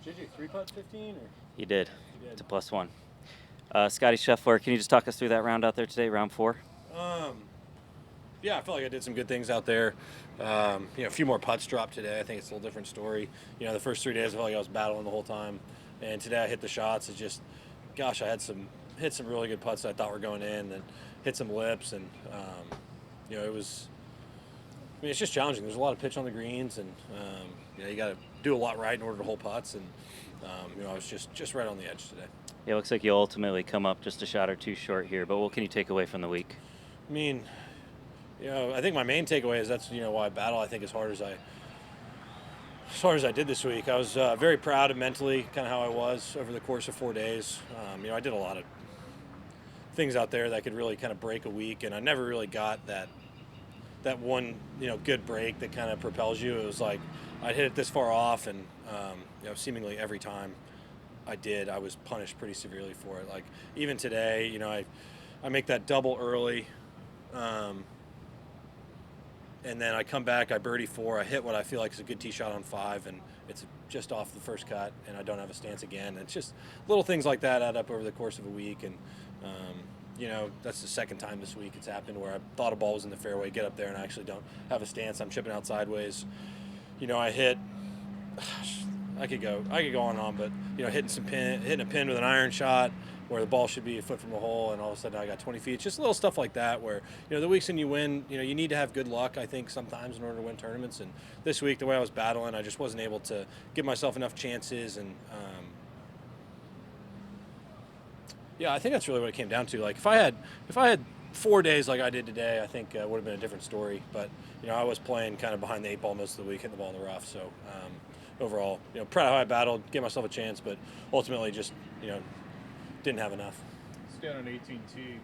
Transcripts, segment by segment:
JJ 3-putt 15? Or? He did. It's a +1. Scottie Scheffler, can you just talk us through that round out there today, round 4? Yeah, I felt like I did some good things out there. A few more putts dropped today. I think it's a little different story. The first 3 days I felt like I was battling the whole time, and today I hit the shots. It's just, gosh, I hit some really good putts that I thought were going in, and hit some lips, and it was. I mean, it's just challenging. There's a lot of pitch on the greens, and you got to do a lot right in order to hold putts, and I was just right on the edge today. Yeah, it looks like you ultimately come up just a shot or two short here, but what can you take away from the week? I mean, I think my main takeaway is that's why I battle. I think as hard as I did this week, I was very proud of mentally kind of how I was over the course of 4 days. I did a lot of things out there that could really kind of break a week, and I never really got that one good break that kind of propels you. It was like I'd hit it this far off, and seemingly every time I did, I was punished pretty severely for it. Like even today, I make that double early. And then I come back, I birdie 4, I hit what I feel like is a good tee shot on 5, and it's just off the first cut, and I don't have a stance again. And it's just little things like that add up over the course of a week, and that's the second time this week it's happened where I thought a ball was in the fairway, get up there, and I actually don't have a stance. I'm chipping out sideways. I hit. I could go on and on, but hitting a pin with an iron shot where the ball should be a foot from the hole, and all of a sudden I got 20 feet. It's just little stuff like that where the weeks when you win, you need to have good luck, I think, sometimes in order to win tournaments. And this week, the way I was battling, I just wasn't able to give myself enough chances. And I think that's really what it came down to. Like if I had 4 days like I did today, I think it would have been a different story. But I was playing kind of behind the 8 ball most of the week, hitting the ball in the rough. So overall, proud of how I battled, gave myself a chance, but ultimately just didn't have enough. Stand on 18T,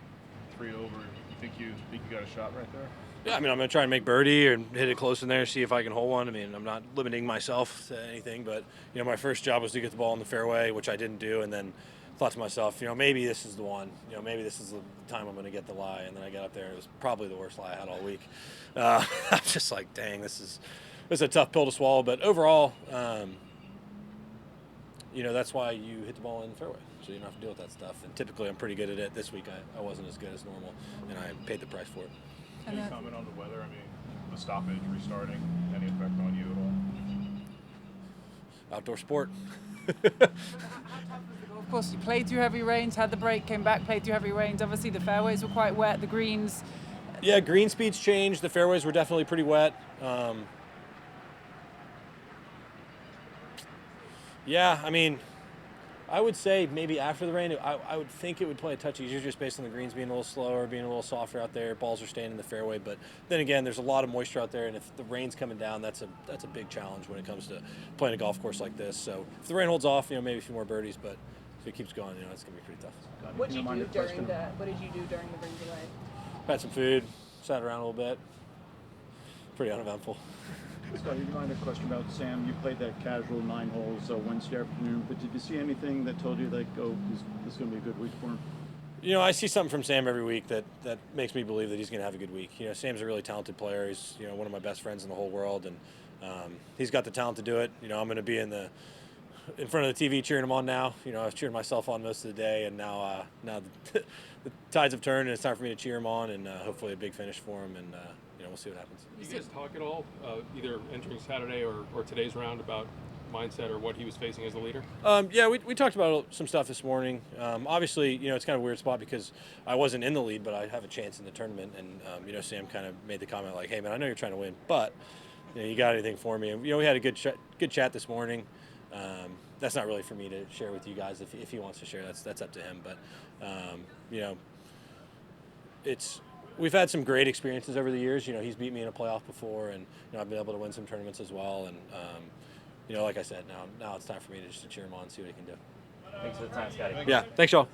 3 over. You think you got a shot right there? Yeah, I mean, I'm going to try and make birdie or hit it close in there, see if I can hold one. I mean, I'm not limiting myself to anything, but my first job was to get the ball in the fairway, which I didn't do, and then thought to myself, maybe this is the one. Maybe this is the time I'm going to get the lie. And then I got up there, and it was probably the worst lie I had all week. I was just like, dang, this is a tough pill to swallow. But overall, that's why you hit the ball in the fairway, so you don't have to deal with that stuff. And typically I'm pretty good at it. This week I wasn't as good as normal, and I paid the price for it. Can you comment on the weather? I mean, the stoppage, restarting, any effect on you at all? Outdoor sport. Of course, you played through heavy rains, had the break, came back, played through heavy rains. Obviously the fairways were quite wet, the greens. Yeah, green speeds changed. The fairways were definitely pretty wet. Yeah, I mean, I would say maybe after the rain, I would think it would play a touch easier just based on the greens being a little slower, being a little softer out there. Balls are staying in the fairway, but then again, there's a lot of moisture out there, and if the rain's coming down, that's a big challenge when it comes to playing a golf course like this. So if the rain holds off, maybe a few more birdies, but if it keeps going, it's gonna be pretty tough. What did you do during the rain delay? Had some food, sat around a little bit. Pretty uneventful. Scott, you mind a question about Sam? You played that casual 9 holes Wednesday afternoon, but did you see anything that told you, like, oh, this is going to be a good week for him? I see something from Sam every week that makes me believe that he's going to have a good week. Sam's a really talented player. He's, one of my best friends in the whole world, and he's got the talent to do it. I'm going to be in front of the TV cheering him on now. I was cheering myself on most of the day, and now the tides have turned, and it's time for me to cheer him on, and hopefully a big finish for him, and we'll see what happens. Did you guys talk at all, either entering Saturday or today's round, about mindset or what he was facing as a leader? Yeah, we talked about some stuff this morning. Obviously, it's kind of a weird spot because I wasn't in the lead, but I have a chance in the tournament, and Sam kind of made the comment like, "Hey, man, I know you're trying to win, but you got anything for me?" And we had a good chat this morning. That's not really for me to share with you guys. If he wants to share, that's up to him. But we've had some great experiences over the years. He's beat me in a playoff before, and I've been able to win some tournaments as well. And like I said, now it's time for me to cheer him on and see what he can do. Thanks for the time, Scottie. Yeah, thanks, y'all.